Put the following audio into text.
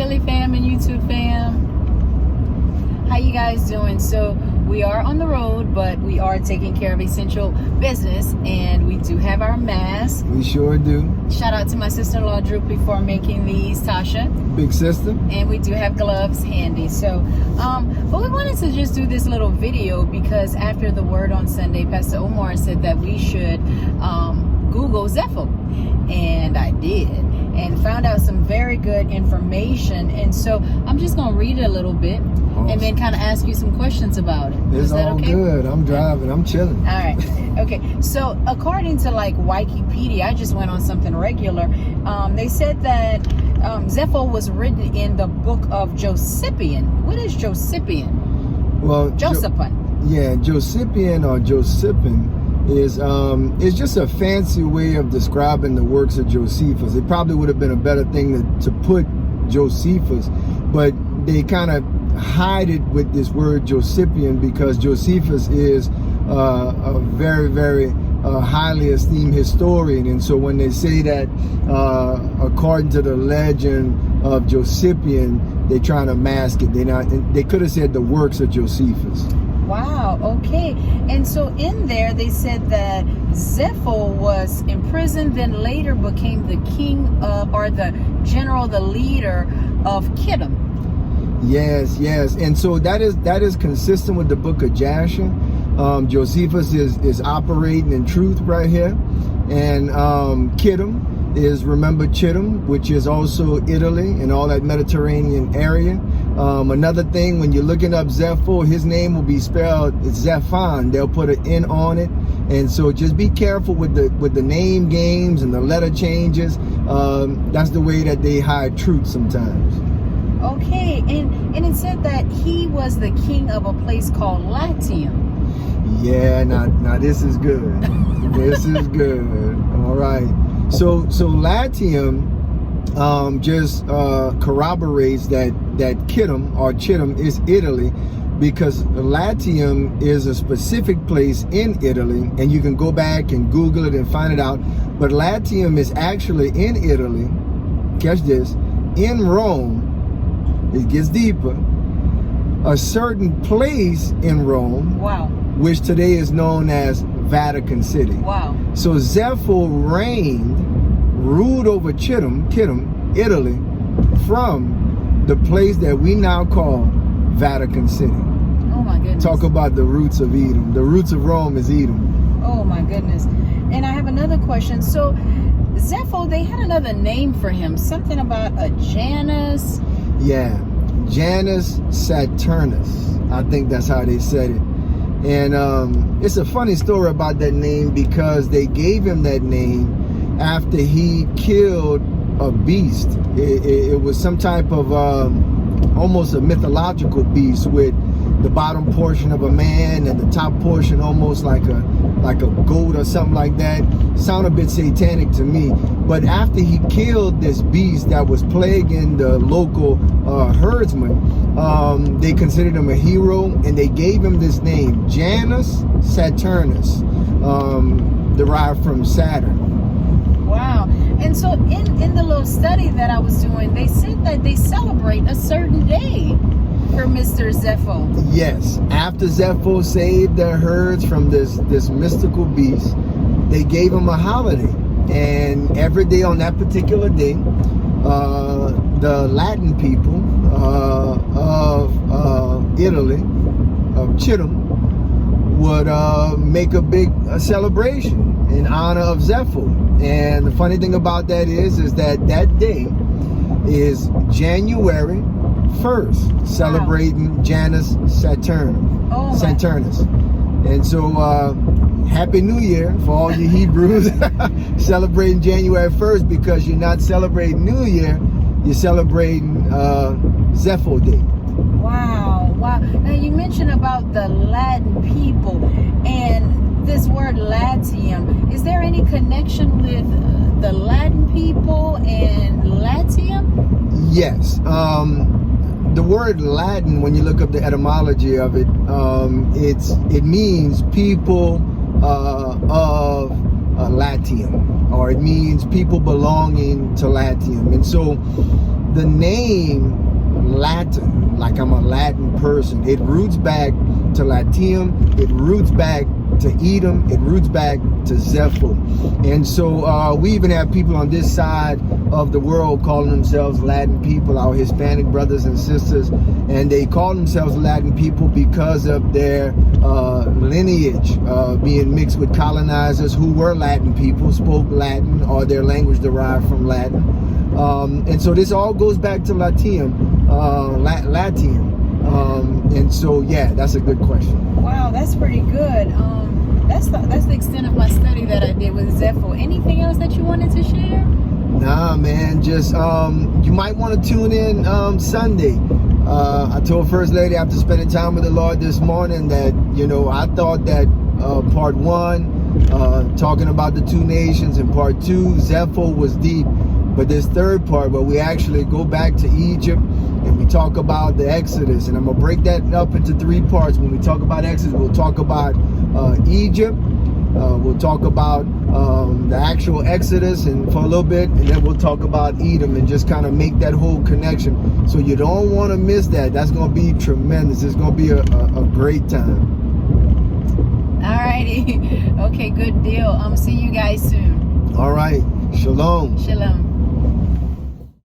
Philly fam and YouTube fam. How you guys doing? So we are on the road, but we are taking care of essential business, and we do have our masks. We sure do. Shout out to my sister-in-law Droopy for making these, Tasha. Big sister. And we do have gloves handy. So, but we wanted to just do this little video because after the word on Sunday, Pastor Omar said that we should Google Zepho, and I did, and found out some very good information. And so I'm just gonna read it a little bit. Awesome. And then kind of ask you some questions about it. It's all okay? Good. I'm driving. I'm chilling. All right. Okay. So according to like Wikipedia, I just went on something regular. They said that Zepho was written in the book of Josephian. What is Josephian? Well, Josephine. Josephian or Josephine is it's just a fancy way of describing the works of Josephus. It probably would have been a better thing to put Josephus, but they kind of hide it with this word Josephian because Josephus is a very, very highly esteemed historian. And so when they say that according to the legend of Josephian, they're trying to mask it. They could have said the works of Josephus. Wow, okay. And so in there they said that Zepho was imprisoned, then later became the king or the general, the leader of Edom. Yes. And so that is consistent with the book of Jasher. Josephus is operating in truth right here. And Edom is, remember Chittim, which is also Italy and all that Mediterranean area. Another thing, when you're looking up Zepho, his name will be spelled Zephon. They'll put an N on it. And so just be careful with the name games and the letter changes. That's the way that they hide truth sometimes. Okay, and it said that he was the king of a place called Latium. Yeah, now this is good. This is good. All right. So Latium just corroborates that Edom or Chittim is Italy, because Latium is a specific place in Italy, and you can go back and Google it and find it out. But Latium is actually in Italy. Catch this. In Rome. It gets deeper. A certain place in Rome, wow, which today is known as Vatican City. Wow. So Zepho ruled over Chittim, Italy, from the place that we now call Vatican City. Oh my goodness. Talk about the roots of Edom. The roots of Rome is Edom. Oh my goodness. And I have another question. So Zepho, they had another name for him. Something about a Janus. Yeah, Janus Saturnus. I think that's how they said it. And it's a funny story about that name because they gave him that name after he killed a beast. It was some type of almost a mythological beast with the bottom portion of a man and the top portion almost like a goat or something like that. Sound a bit satanic to me. But after he killed this beast that was plaguing the local herdsmen, they considered him a hero, and they gave him this name, Janus Saturnus, derived from Saturn. Wow. And so in the little study that I was doing, they said that they celebrate a certain day for Mr. Zepho. Yes. After Zepho saved their herds from this mystical beast, they gave him a holiday. And every day on that particular day, the Latin people of Italy, of Chittim, would make a big celebration in honor of Zepho. And the funny thing about that is that day is January 1st, celebrating wow. Janus Saturnus. And so Happy New Year for all you Hebrews celebrating January 1st, because you're not celebrating New Year, you're celebrating Zepho Day. Wow. Now you mentioned about the Latin people and this word Latium. Is there any connection with the Latin people and Latium? Yes. The word Latin, when you look up the etymology of it, it means people of Latium, or it means people belonging to Latium. And so the name Latin, like I'm a Latin person. It roots back to Latium. It roots back to Edom. It roots back to Zepho. And so we even have people on this side of the world calling themselves Latin people, our Hispanic brothers and sisters, and they call themselves Latin people because of their lineage being mixed with colonizers who were Latin people, spoke Latin, or their language derived from Latin. And so this all goes back to Latium, and so yeah, that's a good question. Wow, that's pretty good. That's the extent of my study that I did with Zepho. Anything else that you wanted to share? Nah, man, just you might want to tune in Sunday. I told First Lady after spending time with the Lord this morning that, you know, I thought that part 1, talking about the 2 nations, and part 2, Zepho, was deep. But this third part, where we actually go back to Egypt and we talk about the Exodus, and I'm going to break that up into 3 parts. When we talk about Exodus, we'll talk about Egypt, we'll talk about the actual Exodus and for a little bit, and then we'll talk about Edom and just kind of make that whole connection. So you don't want to miss that. That's going to be tremendous. It's going to be a great time. All righty. Okay, good deal. See you guys soon. All right. Shalom. Shalom.